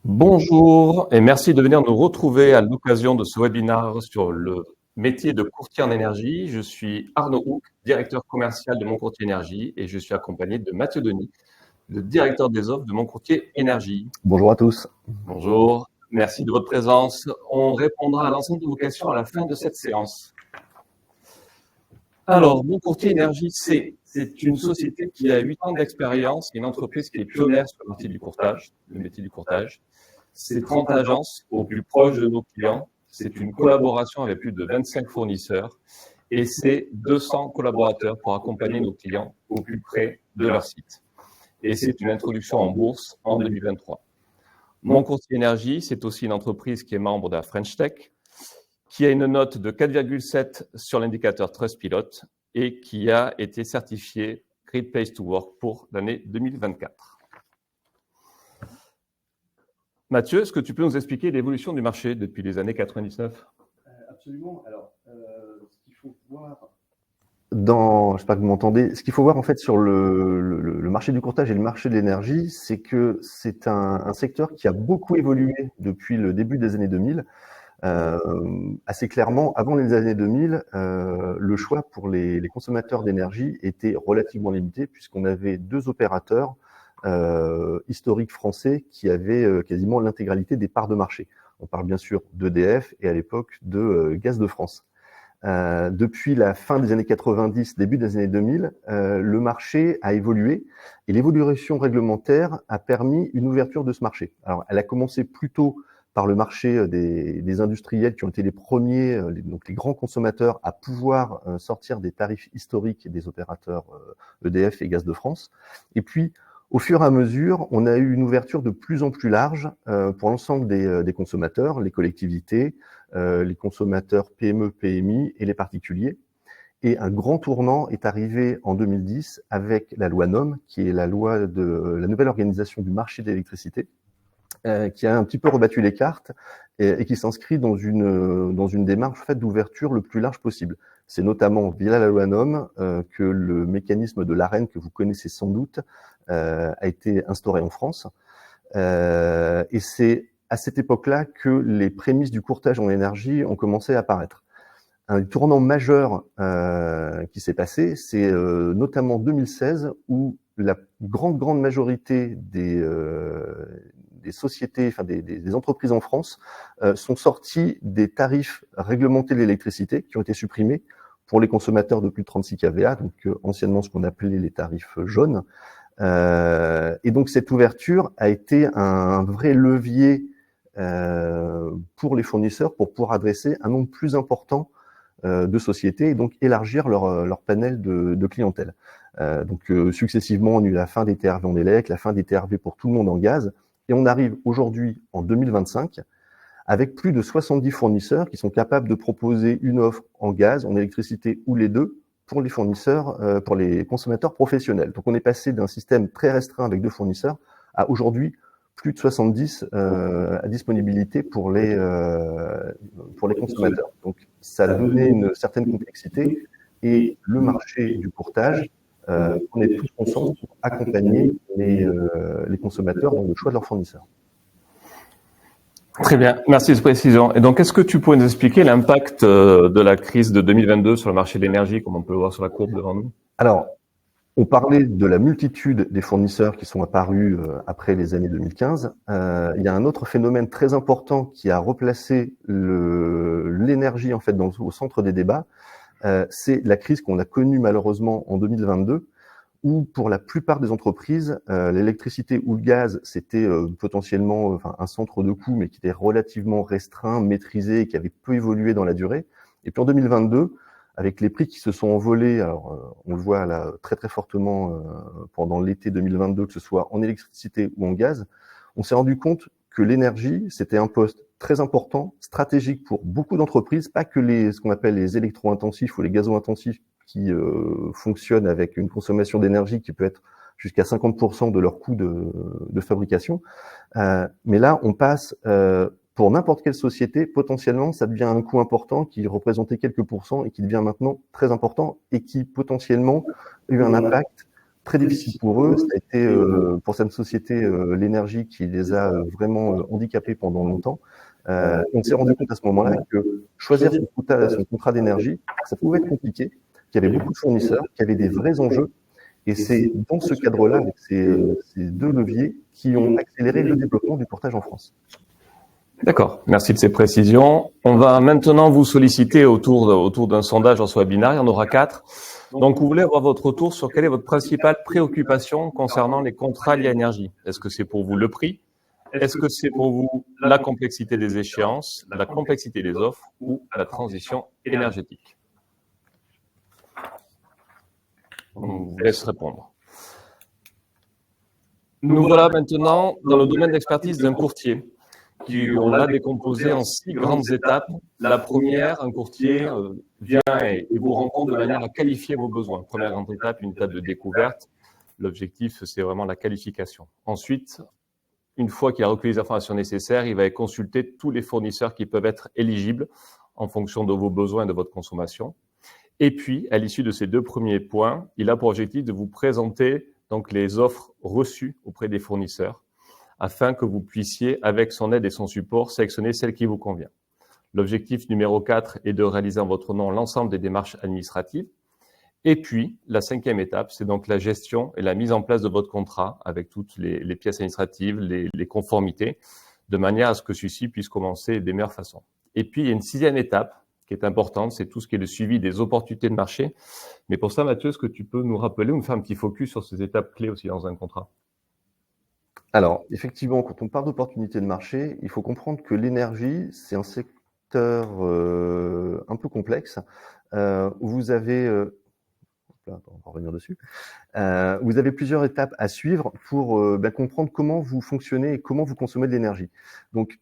Bonjour et merci de venir nous retrouver à l'occasion de ce webinaire sur le métier de courtier en énergie. Je suis Arnaud Houck, directeur commercial de Mon Courtier Énergie et je suis accompagné de Mathieu Denis, le directeur des offres de Mon Courtier Énergie. Bonjour à tous. Bonjour, merci de votre présence. On répondra à l'ensemble de vos questions à la fin de cette séance. Alors, Mon Courtier Énergie, c'est une société qui a 8 ans d'expérience, une entreprise qui est pionnière sur le métier du courtage, C'est 30 agences au plus proche de nos clients. C'est une collaboration avec plus de 25 fournisseurs et c'est 200 collaborateurs pour accompagner nos clients au plus près de leur site. Et c'est une introduction en bourse en 2023. Mon Courtier Énergie, c'est aussi une entreprise qui est membre de la French Tech, qui a une note de 4,7 sur l'indicateur Trustpilot et qui a été certifié Great Place to Work pour l'année 2024. Mathieu, est-ce que tu peux nous expliquer l'évolution du marché depuis les années 99 ? Absolument. Alors, ce qu'il faut voir je ne sais pas que vous m'entendez, ce qu'il faut voir en fait sur le marché du courtage et le marché de l'énergie, c'est que c'est un secteur qui a beaucoup évolué depuis le début des années 2000. Assez clairement, avant les années 2000, le choix pour les consommateurs d'énergie était relativement limité puisqu'on avait 2 opérateurs historiques français qui avaient quasiment l'intégralité des parts de marché. On parle bien sûr d'EDF et à l'époque de Gaz de France. Depuis la fin des années 90, début des années 2000, le marché a évolué et l'évolution réglementaire a permis une ouverture de ce marché. Alors, elle a commencé plutôt par le marché des industriels qui ont été les premiers, donc les grands consommateurs à pouvoir sortir des tarifs historiques des opérateurs EDF et Gaz de France. Et puis, au fur et à mesure, on a eu une ouverture de plus en plus large pour l'ensemble des consommateurs, les collectivités, les consommateurs PME, PMI et les particuliers. Et un grand tournant est arrivé en 2010 avec la loi NOM, qui est la loi de la nouvelle organisation du marché de l'électricité, qui a un petit peu rebattu les cartes et qui s'inscrit dans une démarche en fait, d'ouverture le plus large possible. C'est notamment via la loi NOM que le mécanisme de l'AREN, que vous connaissez sans doute, a été instauré en France. Et c'est à cette époque-là que les prémices du courtage en énergie ont commencé à apparaître. Un tournant majeur qui s'est passé, c'est notamment 2016 où la grande majorité des sociétés, enfin des entreprises en France sont sorties des tarifs réglementés de l'électricité qui ont été supprimés pour les consommateurs de plus de 36 kVA, donc anciennement ce qu'on appelait les tarifs jaunes. Et donc cette ouverture a été un vrai levier pour les fournisseurs pour pouvoir adresser un nombre plus important de sociétés et donc élargir leur panel de clientèle. Donc successivement, on a eu la fin des TRV en élec, la fin des TRV pour tout le monde en gaz, et on arrive aujourd'hui en 2025 avec plus de 70 fournisseurs qui sont capables de proposer une offre en gaz, en électricité ou les deux pour les fournisseurs, pour les consommateurs professionnels. Donc on est passé d'un système très restreint avec 2 fournisseurs à aujourd'hui plus de 70 à disponibilité pour les consommateurs. Donc ça a donné une certaine complexité et le marché du courtage, on est tous ensemble pour accompagner les consommateurs dans le choix de leurs fournisseurs. Très bien, merci de cette précision. Et donc, est-ce que tu pourrais nous expliquer l'impact de la crise de 2022 sur le marché de l'énergie, comme on peut le voir sur la courbe devant nous ? Alors, on parlait de la multitude des fournisseurs qui sont apparus après les années 2015. Il y a un autre phénomène très important qui a replacé l'énergie en fait au centre des débats. C'est la crise qu'on a connue malheureusement en 2022, où pour la plupart des entreprises, l'électricité ou le gaz, c'était potentiellement un centre de coût, mais qui était relativement restreint, maîtrisé, et qui avait peu évolué dans la durée. Et puis en 2022, avec les prix qui se sont envolés, alors on le voit là très très fortement pendant l'été 2022, que ce soit en électricité ou en gaz, on s'est rendu compte que l'énergie, c'était un poste très important, stratégique pour beaucoup d'entreprises, pas que ce qu'on appelle les électro-intensifs ou les gazo-intensifs qui fonctionnent avec une consommation d'énergie qui peut être jusqu'à 50% de leur coût de fabrication. Mais là, on passe pour n'importe quelle société, potentiellement, ça devient un coût important qui représentait quelques pourcents et qui devient maintenant très important et qui potentiellement a eu un impact très difficile pour eux. Ça a été pour cette société l'énergie qui les a vraiment handicapés pendant longtemps. On s'est rendu compte à ce moment-là que choisir son contrat d'énergie, ça pouvait être compliqué, qu'il y avait beaucoup de fournisseurs, qu'il y avait des vrais enjeux. Et c'est dans ce cadre-là, avec ces deux leviers, qui ont accéléré le développement du courtage en France. D'accord, merci de ces précisions. On va maintenant vous solliciter autour d'un sondage dans ce webinaire, il y en aura 4. Donc, vous voulez avoir votre retour sur quelle est votre principale préoccupation concernant les contrats liés à l'énergie. Est-ce que c'est pour vous le prix? Est-ce que c'est pour vous la complexité des échéances, la complexité des offres ou la transition énergétique? On vous laisse répondre. Nous voilà maintenant dans le domaine d'expertise d'un courtier. On l'a décomposé en 6 grandes étapes. La première, un courtier vient et vous rencontre de manière à qualifier vos besoins. Première grande étape, une étape de découverte. L'objectif, c'est vraiment la qualification. Ensuite, une fois qu'il a recueilli les informations nécessaires, il va consulter tous les fournisseurs qui peuvent être éligibles en fonction de vos besoins et de votre consommation. Et puis, à l'issue de ces 2 premiers points, il a pour objectif de vous présenter donc les offres reçues auprès des fournisseurs, afin que vous puissiez, avec son aide et son support, sélectionner celle qui vous convient. L'objectif numéro 4 est de réaliser en votre nom l'ensemble des démarches administratives. Et puis, la 5e étape, c'est donc la gestion et la mise en place de votre contrat avec toutes les pièces administratives, les conformités, de manière à ce que celui-ci puisse commencer des meilleures façons. Et puis, il y a une 6e étape qui est importante, c'est tout ce qui est le suivi des opportunités de marché. Mais pour ça, Mathieu, est-ce que tu peux nous rappeler ou nous faire un petit focus sur ces étapes clés aussi dans un contrat? Alors, effectivement, quand on parle d'opportunités de marché, il faut comprendre que l'énergie, c'est un secteur un peu complexe. Vous avez, on va revenir dessus. Vous avez plusieurs étapes à suivre pour comprendre comment vous fonctionnez et comment vous consommez de l'énergie. Donc,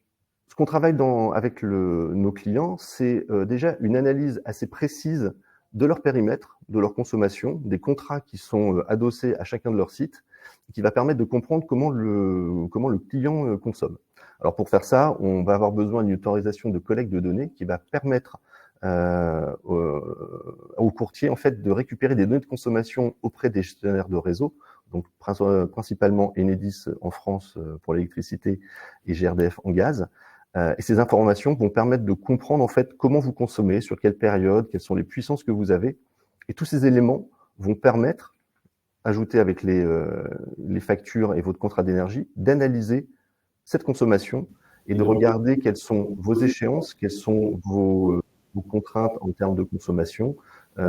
ce qu'on travaille avec nos clients, c'est déjà une analyse assez précise de leur périmètre, de leur consommation, des contrats qui sont adossés à chacun de leurs sites, qui va permettre de comprendre comment le client consomme. Alors pour faire ça, on va avoir besoin d'une autorisation de collecte de données qui va permettre au courtier en fait de récupérer des données de consommation auprès des gestionnaires de réseau, donc principalement Enedis en France pour l'électricité et GRDF en gaz. Et ces informations vont permettre de comprendre en fait comment vous consommez, sur quelle période, quelles sont les puissances que vous avez. Et tous ces éléments vont permettre, ajoutés avec les factures et votre contrat d'énergie, d'analyser cette consommation et de regarder quelles sont vos échéances, quelles sont vos contraintes en termes de consommation,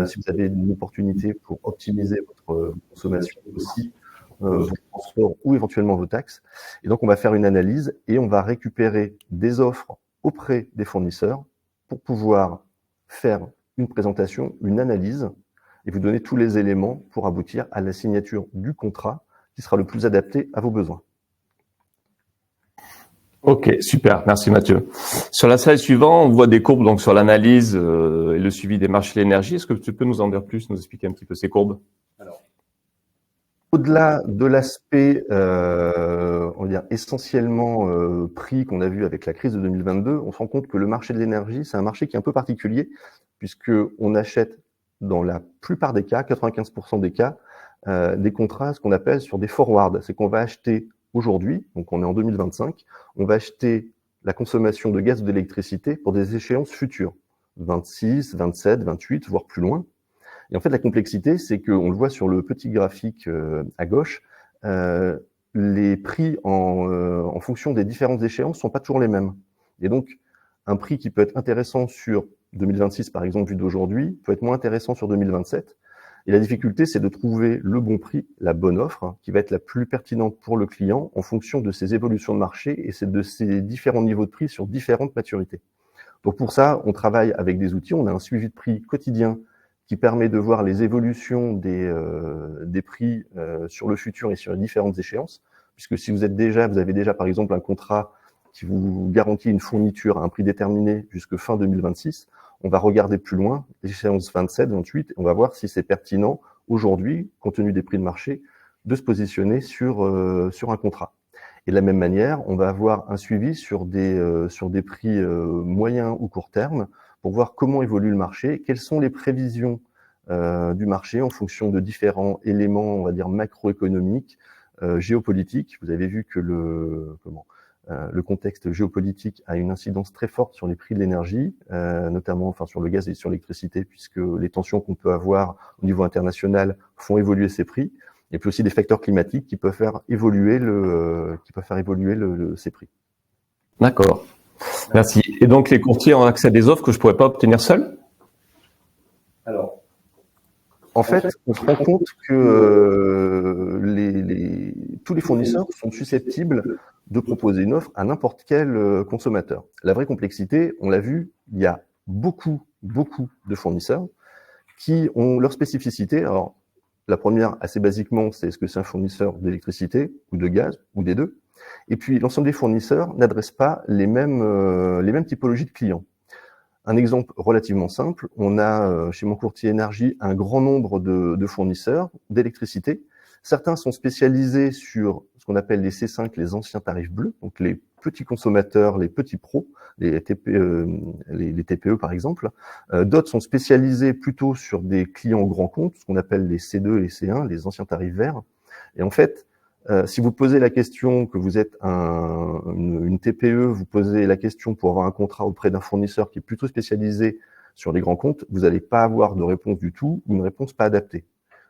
si vous avez une opportunité pour optimiser votre consommation aussi, vos transports ou éventuellement vos taxes. Et donc, on va faire une analyse et on va récupérer des offres auprès des fournisseurs pour pouvoir faire une présentation, une analyse et vous donner tous les éléments pour aboutir à la signature du contrat qui sera le plus adapté à vos besoins. Ok, super, merci Mathieu. Sur la slide suivante, on voit des courbes donc sur l'analyse et le suivi des marchés de l'énergie. Est-ce que tu peux nous en dire plus, nous expliquer un petit peu ces courbes? Alors, au-delà de l'aspect, on va dire essentiellement prix qu'on a vu avec la crise de 2022, on se rend compte que le marché de l'énergie, c'est un marché qui est un peu particulier puisque on achète dans la plupart des cas, 95% des cas, des contrats, ce qu'on appelle sur des forwards. C'est qu'on va acheter aujourd'hui, donc on est en 2025, on va acheter la consommation de gaz ou d'électricité pour des échéances futures, 26, 27, 28, voire plus loin. Et en fait, la complexité, c'est qu'on le voit sur le petit graphique à gauche, les prix en fonction des différentes échéances ne sont pas toujours les mêmes. Et donc, un prix qui peut être intéressant sur 2026, par exemple, vu d'aujourd'hui, peut être moins intéressant sur 2027. Et la difficulté, c'est de trouver le bon prix, la bonne offre, qui va être la plus pertinente pour le client en fonction de ses évolutions de marché et de ses différents niveaux de prix sur différentes maturités. Donc pour ça, on travaille avec des outils, on a un suivi de prix quotidien qui permet de voir les évolutions des prix sur le futur et sur les différentes échéances, puisque si vous avez déjà par exemple un contrat qui vous garantit une fourniture à un prix déterminé jusque fin 2026, on va regarder plus loin, l'échéance 27, 28, et on va voir si c'est pertinent aujourd'hui, compte tenu des prix de marché, de se positionner sur un contrat. Et de la même manière, on va avoir un suivi sur des prix moyens ou court terme pour voir comment évolue le marché, quelles sont les prévisions du marché en fonction de différents éléments, on va dire macroéconomiques, géopolitiques. Vous avez vu que le contexte géopolitique a une incidence très forte sur les prix de l'énergie, notamment sur le gaz et sur l'électricité, puisque les tensions qu'on peut avoir au niveau international font évoluer ces prix. Et puis aussi des facteurs climatiques qui peuvent faire évoluer ces prix. D'accord. Merci. Et donc les courtiers ont accès à des offres que je ne pourrais pas obtenir seul? Alors, en fait, on se rend compte que tous les fournisseurs sont susceptibles de proposer une offre à n'importe quel consommateur. La vraie complexité, on l'a vu, il y a beaucoup de fournisseurs qui ont leur spécificité. Alors, la première, assez basiquement, c'est est-ce que c'est un fournisseur d'électricité ou de gaz ou des deux? Et puis, l'ensemble des fournisseurs n'adressent pas les mêmes typologies de clients. Un exemple relativement simple, on a chez mon courtier énergie un grand nombre de fournisseurs d'électricité. Certains sont spécialisés sur ce qu'on appelle les C5, les anciens tarifs bleus, donc les petits consommateurs, les petits pros, les TPE par exemple. D'autres sont spécialisés plutôt sur des clients grands comptes, ce qu'on appelle les C2 et les C1, les anciens tarifs verts. Et en fait, si vous posez la question que vous êtes une TPE, vous posez la question pour avoir un contrat auprès d'un fournisseur qui est plutôt spécialisé sur les grands comptes, vous n'allez pas avoir de réponse du tout ou une réponse pas adaptée.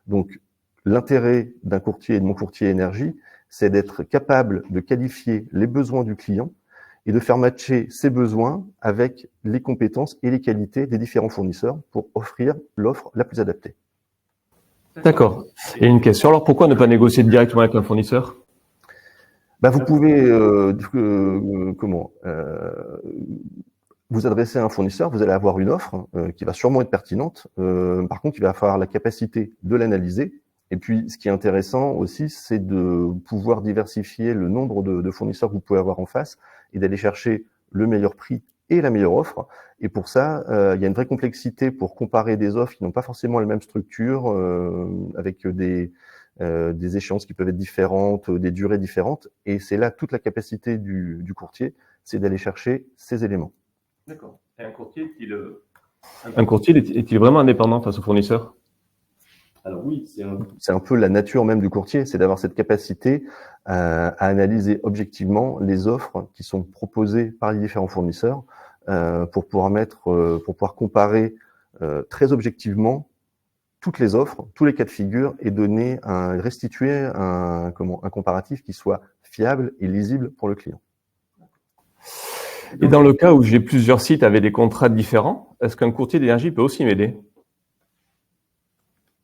Donc, l'intérêt d'un courtier et de mon courtier énergie, c'est d'être capable de qualifier les besoins du client et de faire matcher ses besoins avec les compétences et les qualités des différents fournisseurs pour offrir l'offre la plus adaptée. D'accord. Et une question, alors pourquoi ne pas négocier directement avec un fournisseur? Vous pouvez vous adresser à un fournisseur, vous allez avoir une offre qui va sûrement être pertinente. Par contre, il va falloir la capacité de l'analyser. Et puis, ce qui est intéressant aussi, c'est de pouvoir diversifier le nombre de fournisseurs que vous pouvez avoir en face et d'aller chercher le meilleur prix et la meilleure offre. Et pour ça, il y a une vraie complexité pour comparer des offres qui n'ont pas forcément la même structure, avec des échéances qui peuvent être différentes, des durées différentes. Et c'est là toute la capacité du courtier, c'est d'aller chercher ces éléments. D'accord. Et un courtier est-il vraiment indépendant face au fournisseur? Alors oui, c'est un peu la nature même du courtier, c'est d'avoir cette capacité à analyser objectivement les offres qui sont proposées par les différents fournisseurs pour pouvoir comparer très objectivement toutes les offres, tous les cas de figure et restituer un comparatif qui soit fiable et lisible pour le client. Et dans le cas où j'ai plusieurs sites avec des contrats différents, est-ce qu'un courtier d'énergie peut aussi m'aider?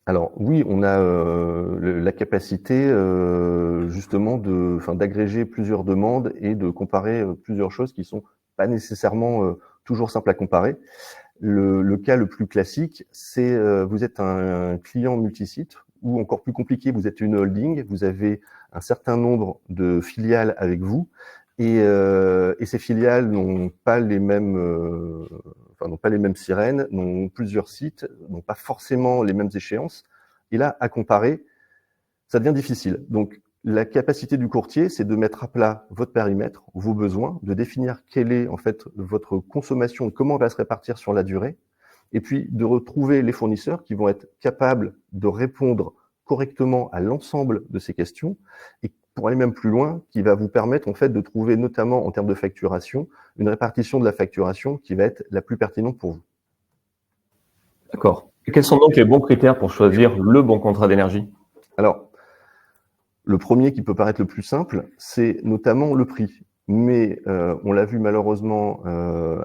Alors oui, on a la capacité justement d'agréger plusieurs demandes et de comparer plusieurs choses qui sont pas nécessairement toujours simples à comparer. Le cas le plus classique, c'est vous êtes un client multisite ou encore plus compliqué, vous êtes une holding, vous avez un certain nombre de filiales avec vous et ces filiales n'ont pas les mêmes sirènes, n'ont plusieurs sites, n'ont pas forcément les mêmes échéances. Et là, à comparer, ça devient difficile. Donc, la capacité du courtier, c'est de mettre à plat votre périmètre, vos besoins, de définir quelle est en fait votre consommation, comment elle va se répartir sur la durée, et puis de retrouver les fournisseurs qui vont être capables de répondre correctement à l'ensemble de ces questions, et pour aller même plus loin, qui va vous permettre en fait de trouver, notamment en termes de facturation, une répartition de la facturation qui va être la plus pertinente pour vous. D'accord. Et quels sont donc les bons critères pour choisir le bon contrat d'énergie? Alors, le premier qui peut paraître le plus simple, c'est notamment le prix. Mais on l'a vu malheureusement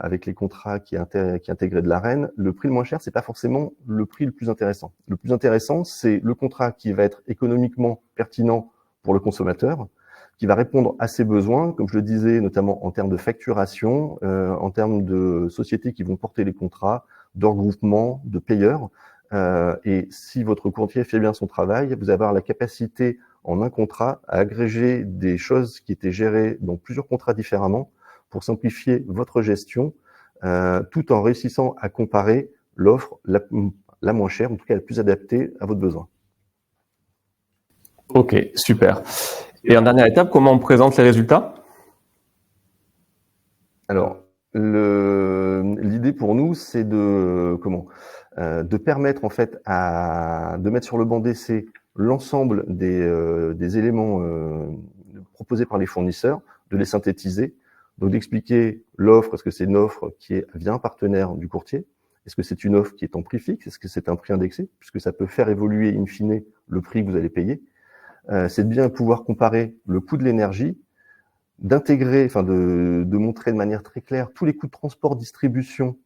avec les contrats qui intégraient de l'Arenh, le prix le moins cher, c'est pas forcément le prix le plus intéressant. Le plus intéressant, c'est le contrat qui va être économiquement pertinent pour le consommateur, qui va répondre à ses besoins, comme je le disais, notamment en termes de facturation, en termes de sociétés qui vont porter les contrats, de regroupement, de payeurs. Et si votre courtier fait bien son travail, vous allez avoir la capacité en un contrat à agréger des choses qui étaient gérées dans plusieurs contrats différemment pour simplifier votre gestion, tout en réussissant à comparer l'offre la moins chère, en tout cas la plus adaptée à votre besoin. Ok, super. Et en dernière étape, comment on présente les résultats? Alors, l'idée pour nous, c'est de de permettre en fait de mettre sur le banc d'essai l'ensemble des éléments proposés par les fournisseurs, de les synthétiser, donc d'expliquer l'offre, est-ce que c'est une offre qui est via un partenaire du courtier, est-ce que c'est une offre qui est en prix fixe, est-ce que c'est un prix indexé, puisque ça peut faire évoluer in fine le prix que vous allez payer. C'est de bien pouvoir comparer le coût de l'énergie, d'intégrer, enfin de montrer de manière très claire tous les coûts de transport, distribution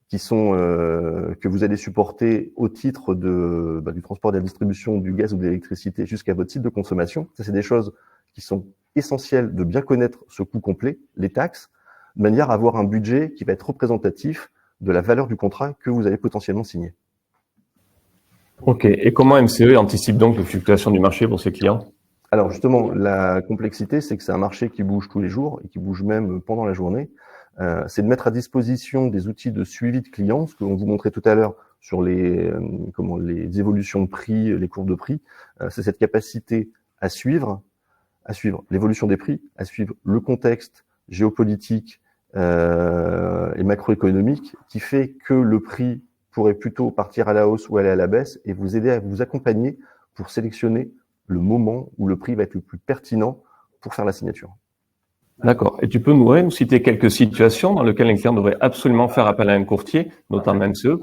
qui sont que vous allez supporter au titre du transport et de la distribution du gaz ou de l'électricité jusqu'à votre site de consommation. Ça, c'est des choses qui sont essentielles de bien connaître ce coût complet, les taxes, de manière à avoir un budget qui va être représentatif de la valeur du contrat que vous allez potentiellement signer. Ok. Et comment MCE anticipe donc les fluctuations du marché pour ses clients? Alors justement, la complexité, c'est que c'est un marché qui bouge tous les jours et qui bouge même pendant la journée. C'est de mettre à disposition des outils de suivi de clients, ce qu'on vous montrait tout à l'heure sur les évolutions de prix, les courbes de prix. C'est cette capacité à suivre l'évolution des prix, à suivre le contexte géopolitique et macroéconomique qui fait que le prix pourrait plutôt partir à la hausse ou aller à la baisse et vous aider à vous accompagner pour sélectionner le moment où le prix va être le plus pertinent pour faire la signature. D'accord. Et tu peux nous citer quelques situations dans lesquelles un client devrait absolument faire appel à un courtier, notamment MCE,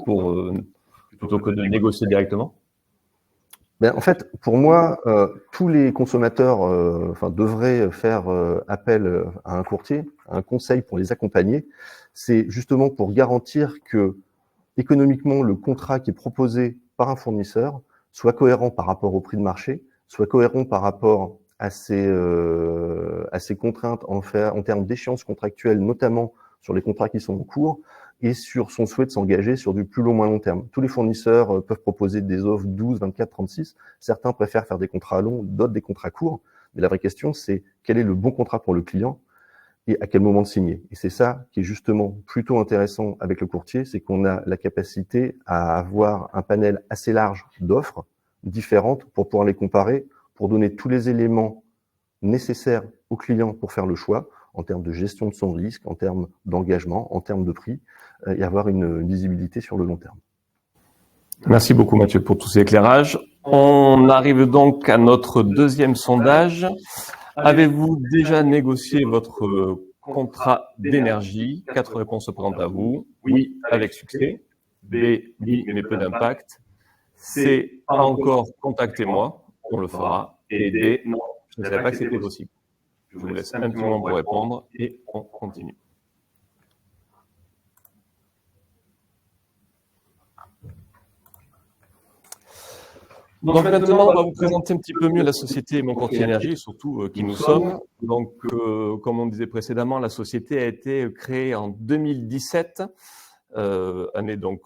plutôt que de négocier directement? En fait, pour moi, tous les consommateurs devraient faire appel à un courtier, à un conseil pour les accompagner. C'est justement pour garantir que économiquement, le contrat qui est proposé par un fournisseur soit cohérent par rapport au prix de marché, soit cohérent par rapport à ses contraintes en termes d'échéances contractuelles, notamment sur les contrats qui sont en cours, et sur son souhait de s'engager sur du plus long terme. Tous les fournisseurs peuvent proposer des offres 12, 24, 36. Certains préfèrent faire des contrats longs, d'autres des contrats courts. Mais la vraie question, c'est quel est le bon contrat pour le client et à quel moment de signer. Et c'est ça qui est justement plutôt intéressant avec le courtier, c'est qu'on a la capacité à avoir un panel assez large d'offres différentes pour pouvoir les comparer, pour donner tous les éléments nécessaires au client pour faire le choix en termes de gestion de son risque, en termes d'engagement, en termes de prix, et avoir une visibilité sur le long terme. Merci beaucoup Mathieu pour tous ces éclairages. On arrive donc à notre deuxième sondage. Avez-vous déjà négocié votre contrat d'énergie? 4 réponses se présentent à vous. Oui, avec succès. B, oui, mais peu d'impact. C, pas encore, contactez-moi, on le fera. Et D, non, je ne savais pas que c'était possible. Je vous laisse un petit moment pour répondre et on continue. Donc maintenant, on va vous présenter un petit peu mieux la société Mon Courtier Énergie et surtout qui nous sommes. Donc, comme on disait précédemment, la société a été créée en 2017, année donc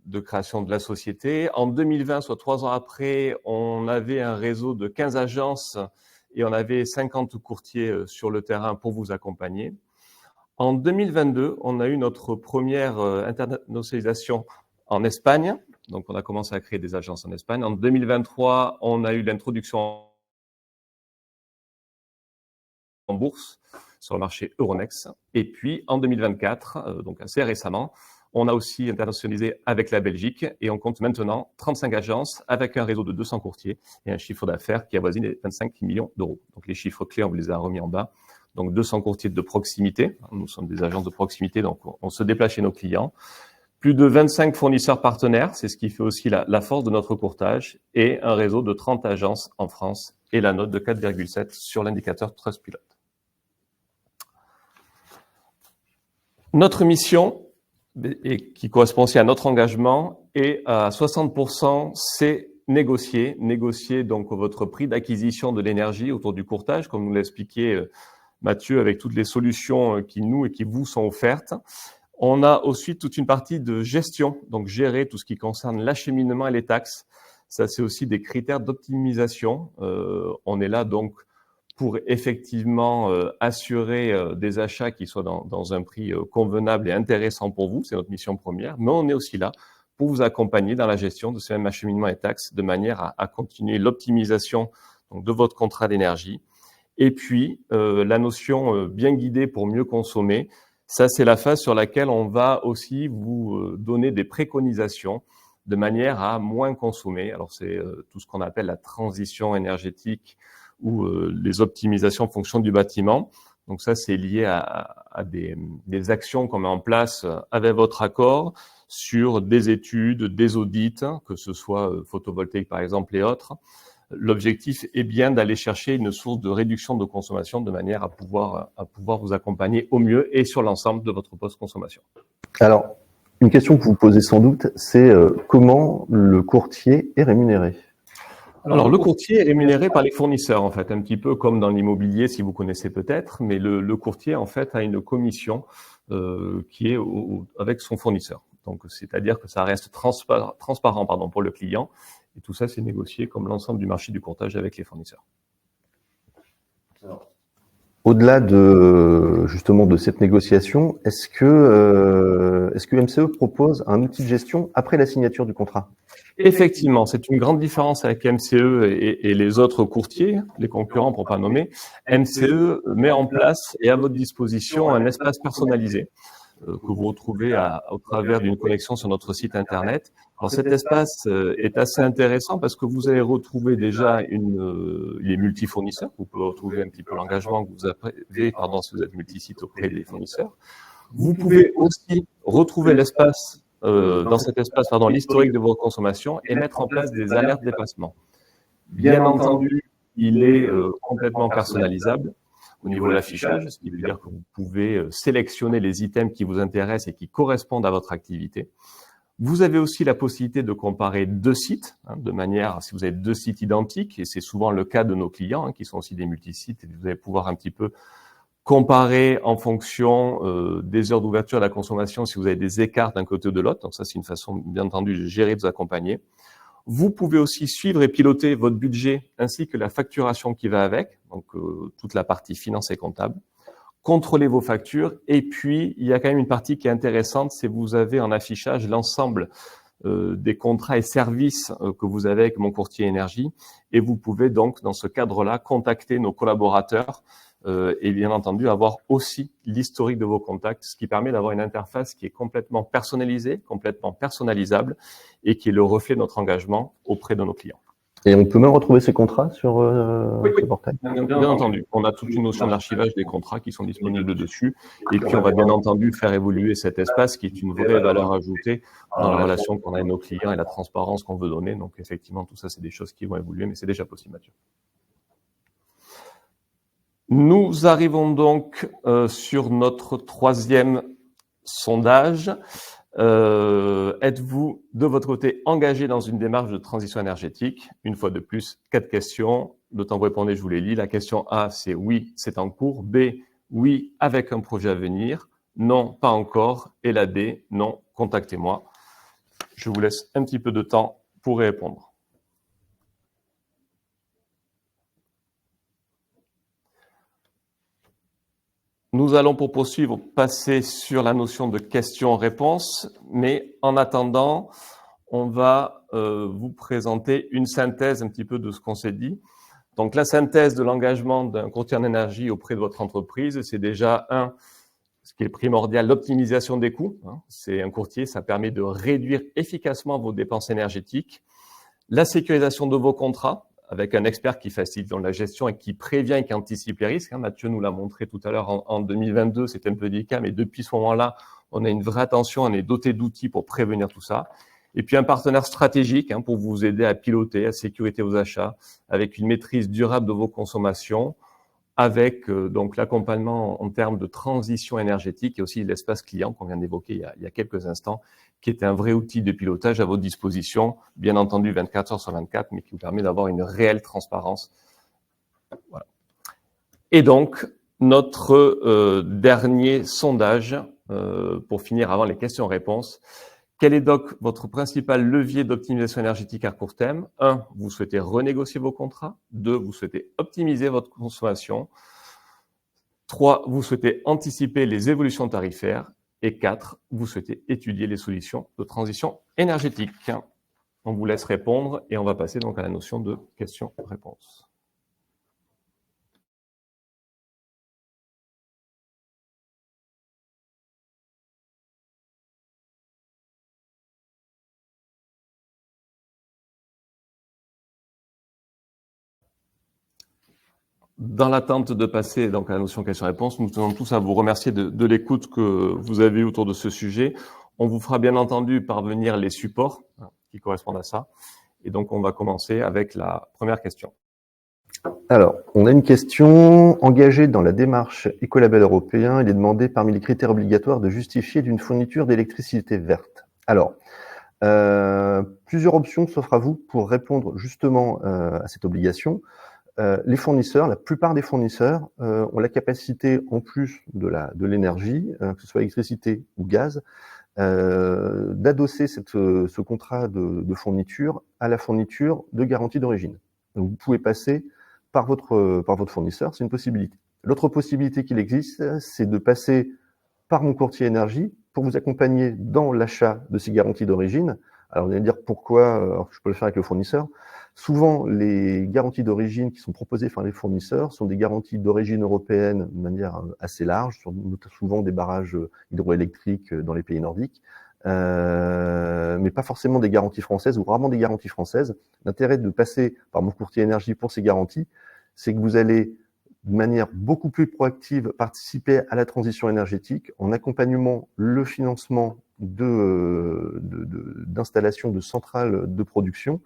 de création de la société. En 2020, soit 3 ans après, on avait un réseau de 15 agences et on avait 50 courtiers sur le terrain pour vous accompagner. En 2022, on a eu notre première internationalisation en Espagne. Donc, on a commencé à créer des agences en Espagne. En 2023, on a eu l'introduction en bourse sur le marché Euronext. Et puis, en 2024, donc assez récemment, on a aussi internationalisé avec la Belgique et on compte maintenant 35 agences avec un réseau de 200 courtiers et un chiffre d'affaires qui avoisine les 25 millions d'euros. Donc, les chiffres clés, on vous les a remis en bas. Donc, 200 courtiers de proximité. Nous sommes des agences de proximité, donc on se déplace chez nos clients. Plus de 25 fournisseurs partenaires, c'est ce qui fait aussi la force de notre courtage, et un réseau de 30 agences en France et la note de 4,7 sur l'indicateur Trustpilot. Notre mission, et qui correspond aussi à notre engagement, est à 60%, c'est négocier donc votre prix d'acquisition de l'énergie autour du courtage, comme nous l'a expliqué Mathieu, avec toutes les solutions qui nous et qui vous sont offertes. On a aussi toute une partie de gestion, donc gérer tout ce qui concerne l'acheminement et les taxes. Ça, c'est aussi des critères d'optimisation. On est là donc pour effectivement assurer des achats qui soient dans un prix convenable et intéressant pour vous. C'est notre mission première. Mais on est aussi là pour vous accompagner dans la gestion de ces mêmes acheminements et taxes de manière à continuer l'optimisation donc, de votre contrat d'énergie. Et puis, la notion bien guidée pour mieux consommer. Ça, c'est la phase sur laquelle on va aussi vous donner des préconisations de manière à moins consommer. Alors c'est tout ce qu'on appelle la transition énergétique ou les optimisations en fonction du bâtiment. Donc ça, c'est lié à des actions qu'on met en place avec votre accord sur des études, des audits, que ce soit photovoltaïque par exemple et autres. L'objectif est bien d'aller chercher une source de réduction de consommation de manière à pouvoir vous accompagner au mieux et sur l'ensemble de votre post-consommation. Alors, une question que vous posez sans doute, c'est comment le courtier est rémunéré? Alors, le courtier est rémunéré par les fournisseurs, en fait, un petit peu comme dans l'immobilier, si vous connaissez peut-être, mais le courtier, en fait, a une commission qui est avec son fournisseur. Donc, c'est-à-dire que ça reste transparent pour le client. Et tout ça, c'est négocié comme l'ensemble du marché du courtage avec les fournisseurs. Au-delà de justement de cette négociation, est-ce que MCE propose un outil de gestion après la signature du contrat? Effectivement, c'est une grande différence avec MCE et les autres courtiers, les concurrents pour pas nommer. MCE met en place et à votre disposition un espace personnalisé que vous retrouvez au travers d'une connexion sur notre site internet. Alors cet espace est assez intéressant parce que vous allez retrouver déjà il est multifournisseurs. Vous pouvez retrouver un petit peu l'engagement que vous avez, si vous êtes multisite auprès des fournisseurs. Vous pouvez aussi retrouver dans cet espace, l'historique de vos consommations et mettre en place des alertes dépassement. Bien entendu, il est complètement personnalisable au niveau de l'affichage, ce qui veut dire que vous pouvez sélectionner les items qui vous intéressent et qui correspondent à votre activité. Vous avez aussi la possibilité de comparer deux sites, de manière, si vous avez deux sites identiques, et c'est souvent le cas de nos clients, qui sont aussi des multisites, et vous allez pouvoir un petit peu comparer en fonction des heures d'ouverture de la consommation si vous avez des écarts d'un côté ou de l'autre. Donc ça, c'est une façon, bien entendu, de gérer, de vous accompagner. Vous pouvez aussi suivre et piloter votre budget ainsi que la facturation qui va avec, donc toute la partie finance et comptable. Contrôler vos factures. Et puis, il y a quand même une partie qui est intéressante, c'est que vous avez en affichage l'ensemble des contrats et services que vous avez avec Mon Courtier Énergie. Et vous pouvez donc, dans ce cadre-là, contacter nos collaborateurs et bien entendu avoir aussi l'historique de vos contacts, ce qui permet d'avoir une interface qui est complètement personnalisée, complètement personnalisable et qui est le reflet de notre engagement auprès de nos clients. Et on peut même retrouver ces contrats sur ce portail? Bien entendu. On a toute une notion d'archivage des contrats qui sont disponibles dessus. Et puis, on va bien entendu faire évoluer cet espace qui est une vraie valeur ajoutée dans la relation qu'on a avec nos clients et la transparence qu'on veut donner. Donc, effectivement, tout ça, c'est des choses qui vont évoluer, mais c'est déjà possible, Mathieu. Nous arrivons donc sur notre troisième sondage. Êtes-vous, de votre côté, engagé dans une démarche de transition énergétique? Une fois de plus, 4 questions. Le temps de répondre, je vous les lis. La question A, c'est oui, c'est en cours. B, oui, avec un projet à venir. Non, pas encore. Et la D, non, contactez-moi. Je vous laisse un petit peu de temps pour y répondre. Nous allons, pour poursuivre, passer sur la notion de questions-réponses, mais en attendant, on va vous présenter une synthèse un petit peu de ce qu'on s'est dit. Donc, la synthèse de l'engagement d'un courtier en énergie auprès de votre entreprise, c'est déjà ce qui est primordial, l'optimisation des coûts. C'est un courtier, ça permet de réduire efficacement vos dépenses énergétiques. La sécurisation de vos contrats, avec un expert qui facilite dans la gestion et qui prévient et qui anticipe les risques. Mathieu nous l'a montré tout à l'heure en 2022, c'était un peu délicat, mais depuis ce moment-là, on a une vraie attention, on est doté d'outils pour prévenir tout ça. Et puis un partenaire stratégique pour vous aider à piloter, à sécuriser vos achats, avec une maîtrise durable de vos consommations, avec donc l'accompagnement en termes de transition énergétique et aussi l'espace client qu'on vient d'évoquer il y a quelques instants, qui est un vrai outil de pilotage à votre disposition, bien entendu 24 heures sur 24, mais qui vous permet d'avoir une réelle transparence. Voilà. Et donc, notre dernier sondage, pour finir avant les questions-réponses. Quel est donc votre principal levier d'optimisation énergétique à court terme? 1, vous souhaitez renégocier vos contrats. 2, vous souhaitez optimiser votre consommation. 3, vous souhaitez anticiper les évolutions tarifaires. Et 4, vous souhaitez étudier les solutions de transition énergétique. On vous laisse répondre et on va passer donc à la notion de questions-réponses. Dans l'attente de passer donc à la notion question-réponse, nous tenons tous à vous remercier de l'écoute que vous avez eue autour de ce sujet. On vous fera bien entendu parvenir les supports qui correspondent à ça. Et donc, on va commencer avec la première question. Alors, on a une question. Engagée dans la démarche Écolabel européen, il est demandé parmi les critères obligatoires de justifier d'une fourniture d'électricité verte. Alors, plusieurs options s'offrent à vous pour répondre justement à cette obligation. Les fournisseurs, la plupart des fournisseurs ont la capacité, en plus de l'énergie, que ce soit électricité ou gaz, d'adosser ce contrat de fourniture à la fourniture de garantie d'origine. Donc, vous pouvez passer par votre fournisseur, c'est une possibilité. L'autre possibilité qu'il existe, c'est de passer par mon courtier énergie pour vous accompagner dans l'achat de ces garanties d'origine. Alors, vous allez me dire pourquoi alors que je peux le faire avec le fournisseur. Souvent, les garanties d'origine qui sont proposées par les fournisseurs sont des garanties d'origine européenne de manière assez large, sur souvent des barrages hydroélectriques dans les pays nordiques, mais pas forcément des garanties françaises ou rarement des garanties françaises. L'intérêt de passer par mon courtier énergie pour ces garanties, c'est que vous allez de manière beaucoup plus proactive participer à la transition énergétique en accompagnant le financement d'installations de centrales de production,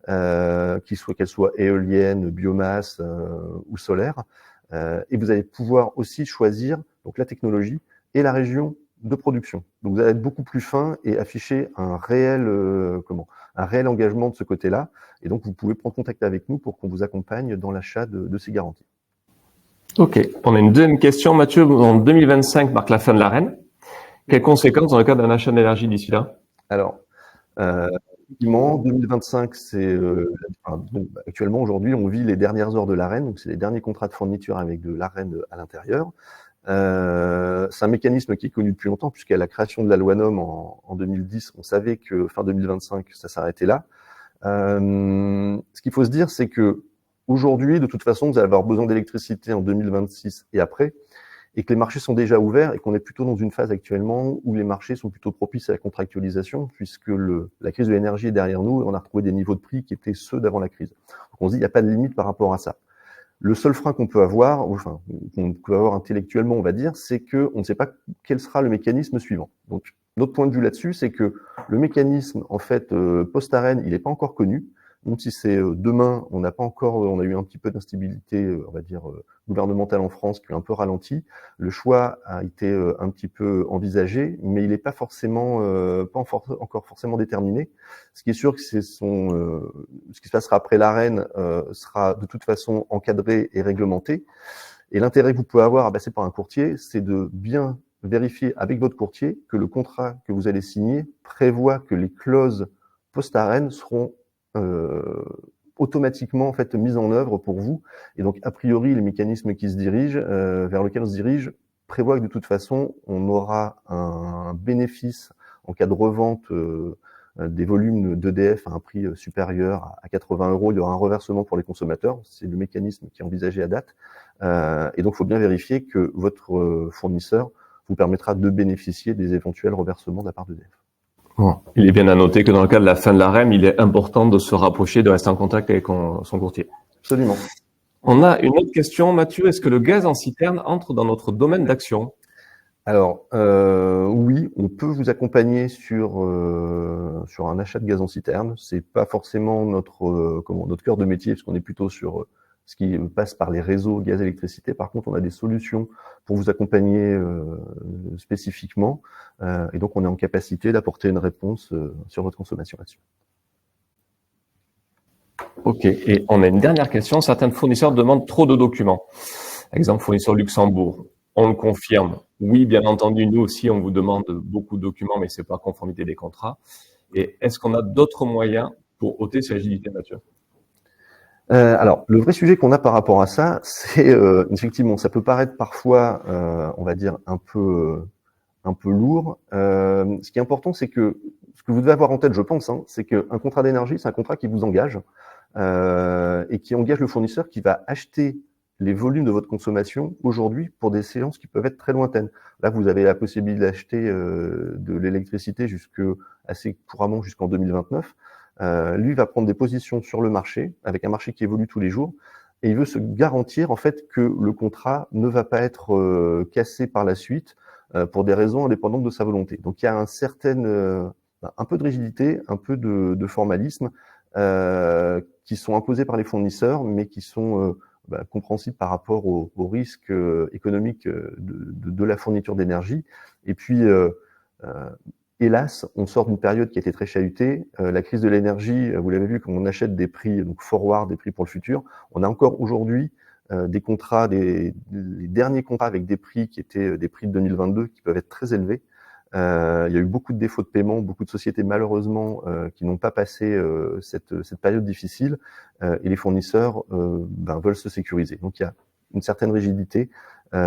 qu'elles soient éoliennes, biomasse ou solaires. Et vous allez pouvoir aussi choisir donc la technologie et la région de production. Donc vous allez être beaucoup plus fin et afficher un réel engagement de ce côté-là. Et donc vous pouvez prendre contact avec nous pour qu'on vous accompagne dans l'achat de ces garanties. Ok, on a une deuxième question. Mathieu, en 2025 marque la fin de l'ARENH. Quelles conséquences dans le cas d'un achat d'énergie d'ici là? Alors, effectivement, 2025, actuellement, aujourd'hui, on vit les dernières heures de l'ARENH, donc c'est les derniers contrats de fourniture avec de l'ARENH à l'intérieur. C'est un mécanisme qui est connu depuis longtemps, puisqu'à la création de la loi NOM en 2010, on savait que fin 2025, ça s'arrêtait là. Ce qu'il faut se dire, c'est que aujourd'hui, de toute façon, vous allez avoir besoin d'électricité en 2026 et après, et que les marchés sont déjà ouverts et qu'on est plutôt dans une phase actuellement où les marchés sont plutôt propices à la contractualisation, puisque la crise de l'énergie est derrière nous et on a retrouvé des niveaux de prix qui étaient ceux d'avant la crise. Donc on se dit, il n'y a pas de limite par rapport à ça. Le seul frein qu'on peut avoir, qu'on peut avoir intellectuellement, on va dire, c'est qu'on ne sait pas quel sera le mécanisme suivant. Donc, notre point de vue là-dessus, c'est que le mécanisme, en fait, post-ARENH, il n'est pas encore connu. Même si c'est demain, on a eu un petit peu d'instabilité, on va dire, gouvernementale en France qui a un peu ralenti. Le choix a été un petit peu envisagé, mais il n'est pas forcément, encore forcément déterminé. Ce qui est sûr que ce qui se passera après l'ARENH sera de toute façon encadré et réglementé. Et l'intérêt que vous pouvez avoir à passer par un courtier, c'est de bien vérifier avec votre courtier que le contrat que vous allez signer prévoit que les clauses post-ARENH seront automatiquement en fait mise en œuvre pour vous. Et donc a priori les mécanismes qui se dirigent vers lesquels on se dirige prévoient que de toute façon on aura un bénéfice en cas de revente des volumes d'EDF à un prix supérieur à 80 €. Il y aura un reversement pour les consommateurs. C'est le mécanisme qui est envisagé à date. Et donc il faut bien vérifier que votre fournisseur vous permettra de bénéficier des éventuels reversements de la part d'EDF. Bon. Il est bien à noter que dans le cas de la fin de l'ARENH, il est important de se rapprocher, de rester en contact avec son courtier. Absolument. On a une autre question, Mathieu. Est-ce que le gaz en citerne entre dans notre domaine d'action? Alors, oui, on peut vous accompagner sur un achat de gaz en citerne. C'est pas forcément notre cœur de métier, parce qu'on est plutôt sur ce qui passe par les réseaux gaz-électricité. Par contre, on a des solutions pour vous accompagner spécifiquement, et donc on est en capacité d'apporter une réponse sur votre consommation là-dessus. Ok, et on a une dernière question. Certains fournisseurs demandent trop de documents. Exemple, fournisseur Luxembourg. On le confirme. Oui, bien entendu, nous aussi, on vous demande beaucoup de documents, mais c'est pas conformité des contrats. Et est-ce qu'on a d'autres moyens pour ôter ces rigidités, Mathieu? Alors, le vrai sujet qu'on a par rapport à ça, c'est effectivement, ça peut paraître parfois, on va dire, un peu lourd. Ce qui est important, c'est que ce que vous devez avoir en tête, je pense, c'est qu'un contrat d'énergie, c'est un contrat qui vous engage et qui engage le fournisseur qui va acheter les volumes de votre consommation aujourd'hui pour des séances qui peuvent être très lointaines. Là, vous avez la possibilité d'acheter de l'électricité assez couramment jusqu'en 2029. Lui va prendre des positions sur le marché, avec un marché qui évolue tous les jours. et il veut se garantir en fait que le contrat ne va pas être cassé par la suite pour des raisons indépendantes de sa volonté. Donc il y a un peu de rigidité, un peu de formalisme qui sont imposés par les fournisseurs, mais qui sont compréhensibles par rapport aux risques économiques de la fourniture d'énergie. Et puis, hélas, on sort d'une période qui a été très chahutée. La crise de l'énergie, vous l'avez vu, quand on achète des prix donc forward, des prix pour le futur, on a encore aujourd'hui des contrats, les derniers contrats avec des prix qui étaient des prix de 2022 qui peuvent être très élevés. Il y a eu beaucoup de défauts de paiement, beaucoup de sociétés malheureusement qui n'ont pas passé cette période difficile et les fournisseurs veulent se sécuriser. Donc il y a une certaine rigidité. Il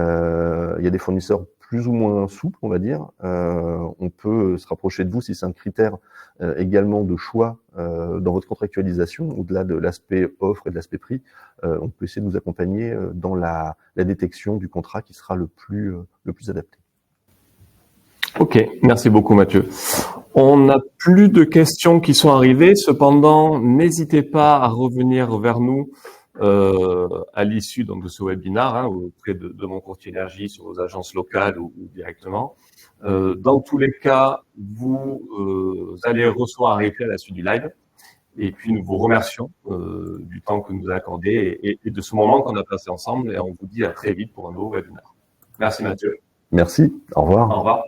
y a des fournisseurs plus ou moins souples, on va dire. On peut se rapprocher de vous si c'est un critère également de choix dans votre contractualisation, au-delà de l'aspect offre et de l'aspect prix. On peut essayer de vous accompagner dans la détection du contrat qui sera le plus adapté. Ok, merci beaucoup Mathieu. On n'a plus de questions qui sont arrivées. Cependant, n'hésitez pas à revenir vers nous à l'issue donc de ce webinaire auprès de mon courtier énergie sur vos agences locales ou directement. Dans tous les cas, vous allez recevoir un replay à la suite du live. Et puis nous vous remercions du temps que nous avez accordé et de ce moment qu'on a passé ensemble. Et on vous dit à très vite pour un nouveau webinaire. Merci Mathieu. Merci. Au revoir. Au revoir.